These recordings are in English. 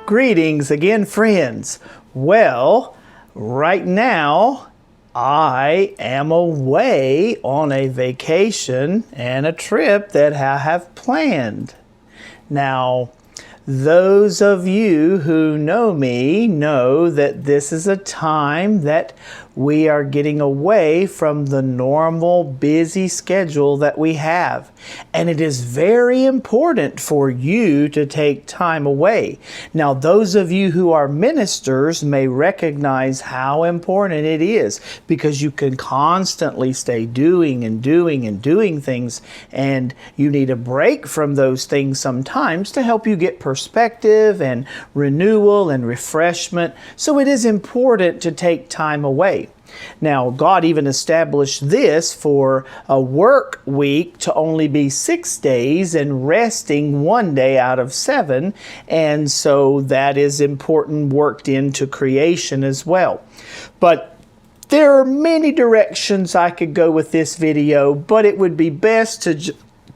Greetings again, friends. Well, right now I am away on a vacation and a trip that I have planned. Now, those of you who know me know that this is a time that we are getting away from the normal busy schedule that we have. And it is very important for you to take time away. Now, those of you who are ministers may recognize how important it is, because you can constantly stay doing things, and you need a break from those things sometimes to help you get perspective and renewal and refreshment. So it is important to take time away. Now, God even established this for a work week to only be 6 days and resting 1 day out of 7. And so that is important, worked into creation as well. But there are many directions I could go with this video, but it would be best to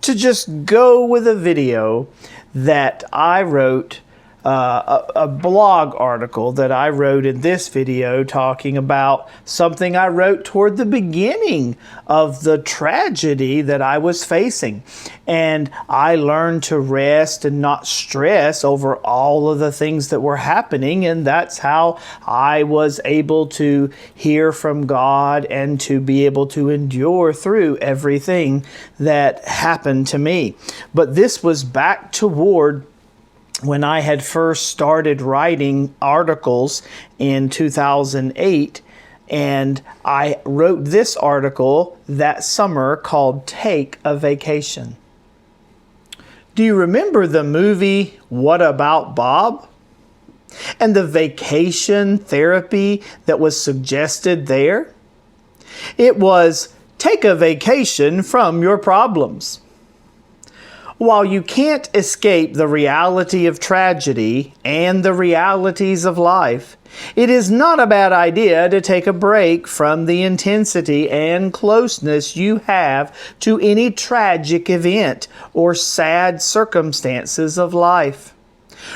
just go with a video that I wrote, a blog article that I wrote in this video, talking about something I wrote toward the beginning of the tragedy that I was facing. And I learned to rest and not stress over all of the things that were happening. And that's how I was able to hear from God and to be able to endure through everything that happened to me. But this was back toward when I had first started writing articles in 2008, and I wrote this article that summer called Take a Vacation. Do you remember the movie What About Bob? And the vacation therapy that was suggested there? It was take a vacation from your problems. While you can't escape the reality of tragedy and the realities of life, it is not a bad idea to take a break from the intensity and closeness you have to any tragic event or sad circumstances of life.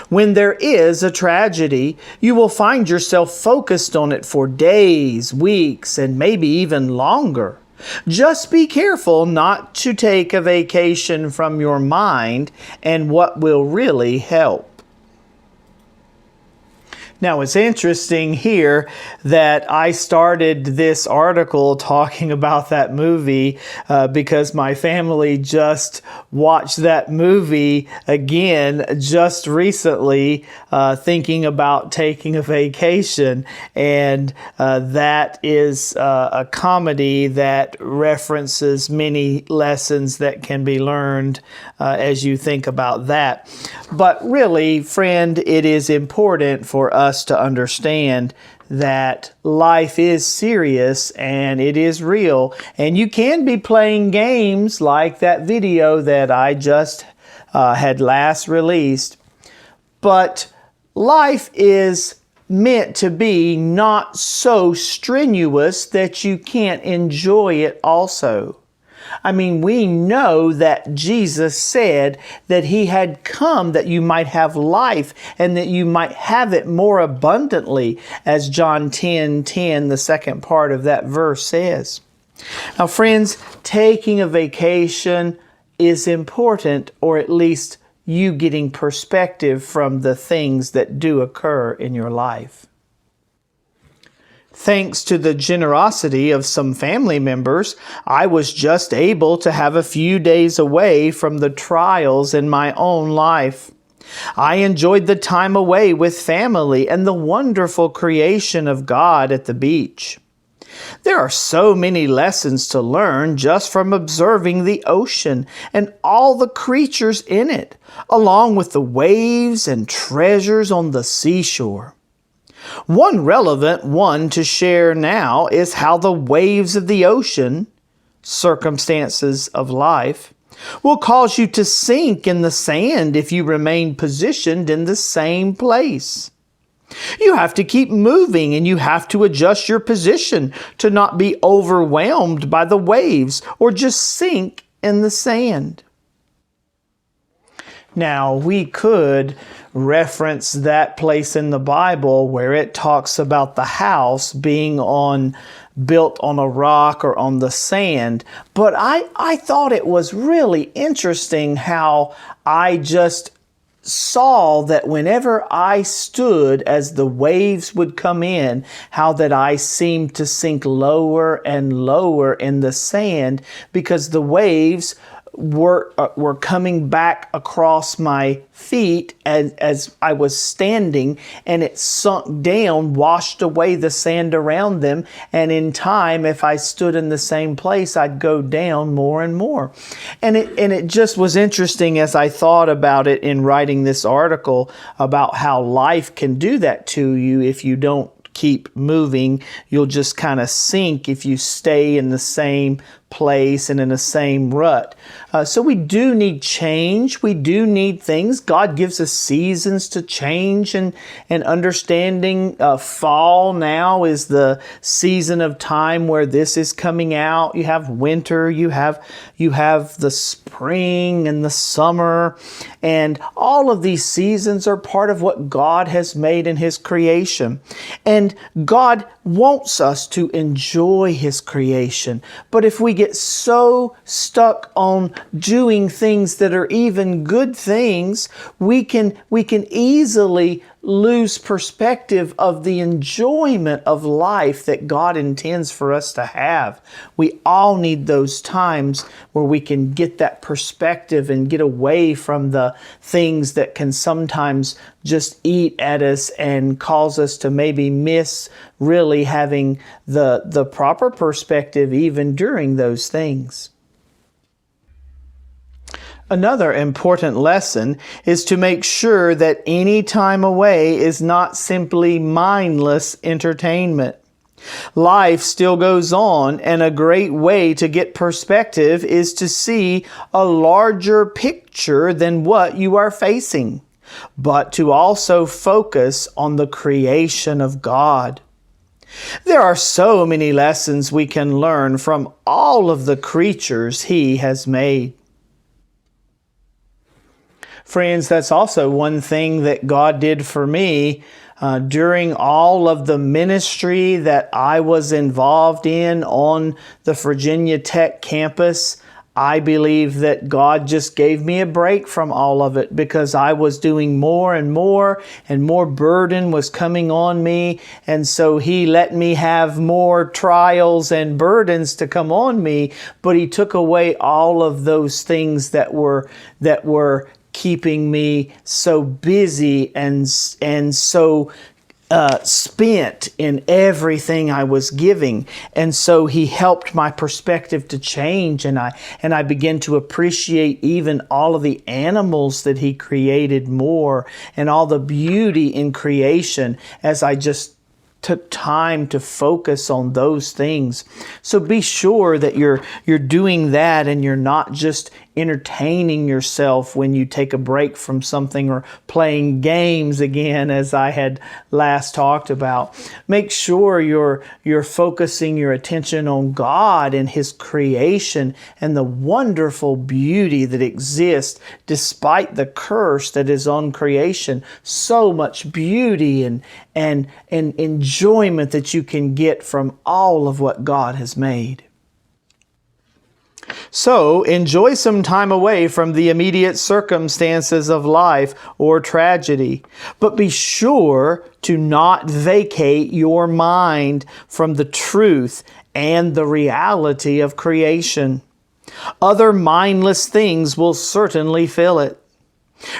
When there is a tragedy, you will find yourself focused on it for days, weeks, and maybe even longer. Just be careful not to take a vacation from your mind and what will really help. Now, it's interesting here that I started this article talking about that movie because my family just watched that movie again just recently, thinking about taking a vacation. And that is a comedy that references many lessons that can be learned as you think about that. But really, friend, it is important for us to understand that life is serious and it is real, and you can be playing games like that video that I just had last released, but life is meant to be not so strenuous that you can't enjoy it also. I mean, we know that Jesus said that He had come that you might have life and that you might have it more abundantly, as John 10:10, the second part of that verse says. Now, friends, taking a vacation is important, or at least you getting perspective from the things that do occur in your life. Thanks to the generosity of some family members, I was just able to have a few days away from the trials in my own life. I enjoyed the time away with family and the wonderful creation of God at the beach. There are so many lessons to learn just from observing the ocean and all the creatures in it, along with the waves and treasures on the seashore. One relevant one to share now is how the waves of the ocean, circumstances of life, will cause you to sink in the sand if you remain positioned in the same place. You have to keep moving, and you have to adjust your position to not be overwhelmed by the waves or just sink in the sand. Now, we could reference that place in the Bible where it talks about the house being built on a rock or on the sand. But I thought it was really interesting how I just saw that whenever I stood as the waves would come in, how that I seemed to sink lower and lower in the sand because the waves were coming back across my feet as I was standing, and it sunk down, washed away the sand around them, and in time, if I stood in the same place, I'd go down more and more. And it just was interesting as I thought about it in writing this article about how life can do that to you if you don't keep moving. You'll just kind of sink if you stay in the same place and in the same rut. So we do need change. We do need things. God gives us seasons to change and understanding. Fall now is the season of time where this is coming out. You have winter, you have the spring and the summer, and all of these seasons are part of what God has made in His creation. And God wants us to enjoy His creation. But if we get so stuck on doing things that are even good things, we can easily lose perspective of the enjoyment of life that God intends for us to have. We all need those times where we can get that perspective and get away from the things that can sometimes just eat at us and cause us to maybe miss really having the proper perspective even during those things. Another important lesson is to make sure that any time away is not simply mindless entertainment. Life still goes on, and a great way to get perspective is to see a larger picture than what you are facing, but to also focus on the creation of God. There are so many lessons we can learn from all of the creatures He has made. Friends, that's also one thing that God did for me during all of the ministry that I was involved in on the Virginia Tech campus. I believe that God just gave me a break from all of it because I was doing more and more burden was coming on me. And so He let me have more trials and burdens to come on me, but He took away all of those things that were keeping me so busy and so spent in everything I was giving. And so He helped my perspective to change, and I began to appreciate even all of the animals that He created more and all the beauty in creation as I just took time to focus on those things. So be sure that you're doing that and you're not just entertaining yourself when you take a break from something or playing games again, as I had last talked about. Make sure you're focusing your attention on God and His creation and the wonderful beauty that exists despite the curse that is on creation. So much beauty and enjoyment that you can get from all of what God has made. So, enjoy some time away from the immediate circumstances of life or tragedy, but be sure to not vacate your mind from the truth and the reality of creation. Other mindless things will certainly fill it.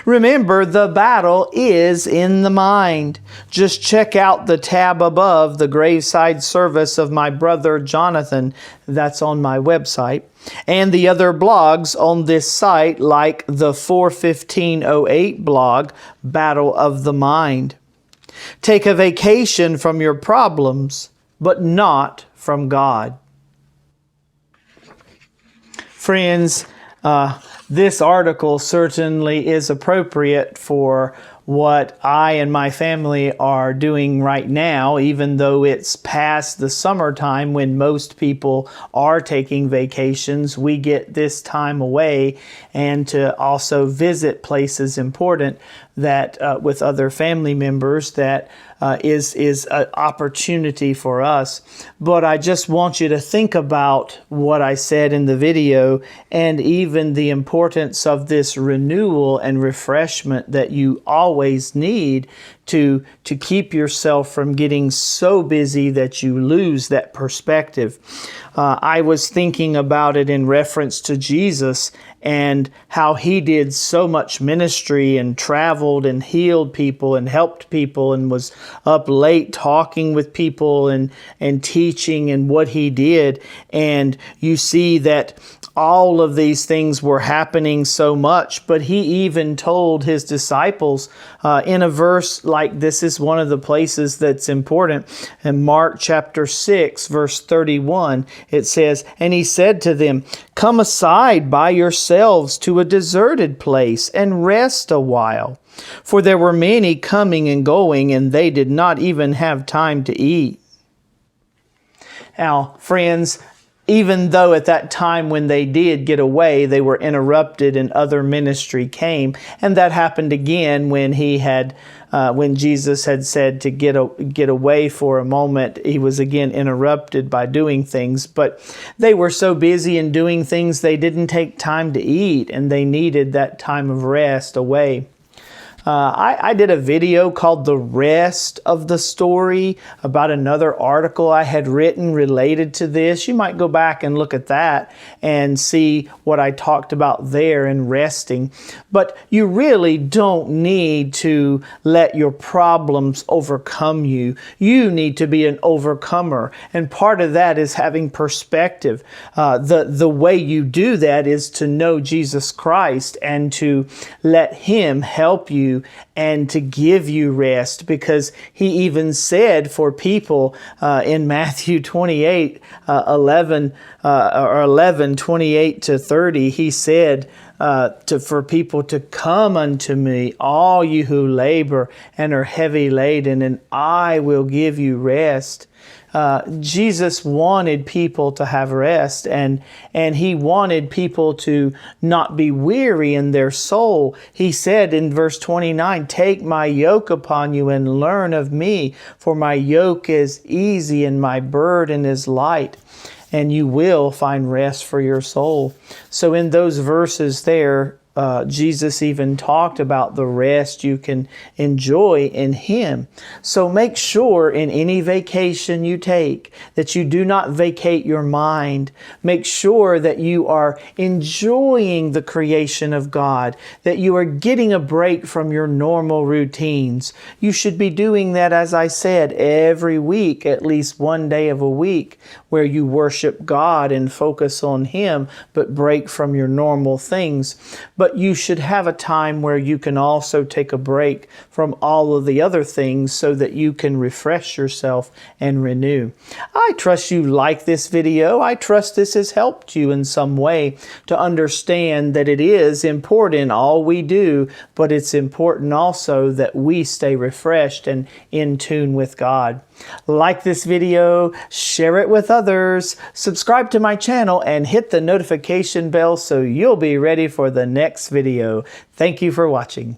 Remember, the battle is in the mind. Just check out the tab above the graveside service of my brother Jonathan. That's on my website. And the other blogs on this site, like the 41508 blog, Battle of the Mind. Take a vacation from your problems, but not from God. Friends, this article certainly is appropriate for what I and my family are doing right now, even though it's past the summertime when most people are taking vacations. We get this time away and to also visit places important that with other family members that is an opportunity for us. But I just want you to think about what I said in the video and even the importance of this renewal and refreshment that you always need to keep yourself from getting so busy that you lose that perspective. I was thinking about it in reference to Jesus and how he did so much ministry and traveled and healed people and helped people and was up late talking with people and teaching and what he did. And you see that all of these things were happening so much, but he even told his disciples in a verse like this is one of the places that's important. In Mark chapter 6, verse 31, it says, "And he said to them, 'Come aside by yourselves to a deserted place and rest a while.' For there were many coming and going, and they did not even have time to eat." Now, friends, even though at that time when they did get away, they were interrupted and other ministry came. And that happened again when when Jesus had said to get away for a moment. He was again interrupted by doing things. But they were so busy in doing things, they didn't take time to eat, and they needed that time of rest away. I did a video called The Rest of the Story about another article I had written related to this. You might go back and look at that and see what I talked about there in resting. But you really don't need to let your problems overcome you. You need to be an overcomer. And part of that is having perspective. The way you do that is to know Jesus Christ and to let Him help you and to give you rest, because He even said for people in Matthew 28, 11:28 to 30, He said for people to come unto me, all you who labor and are heavy laden, and I will give you rest. Jesus wanted people to have rest, and He wanted people to not be weary in their soul. He said in verse 29, "Take my yoke upon you and learn of me, for my yoke is easy and my burden is light." And you will find rest for your soul. So in those verses there, Jesus even talked about the rest you can enjoy in Him. So make sure in any vacation you take that you do not vacate your mind. Make sure that you are enjoying the creation of God, that you are getting a break from your normal routines. You should be doing that, as I said, every week, at least one day of a week, where you worship God and focus on Him, but break from your normal things. But you should have a time where you can also take a break from all of the other things so that you can refresh yourself and renew. I trust you like this video. I trust this has helped you in some way to understand that it is important all we do, but it's important also that we stay refreshed and in tune with God. Like this video, share it with others, subscribe to my channel, and hit the notification bell so you'll be ready for the next video. Thank you for watching.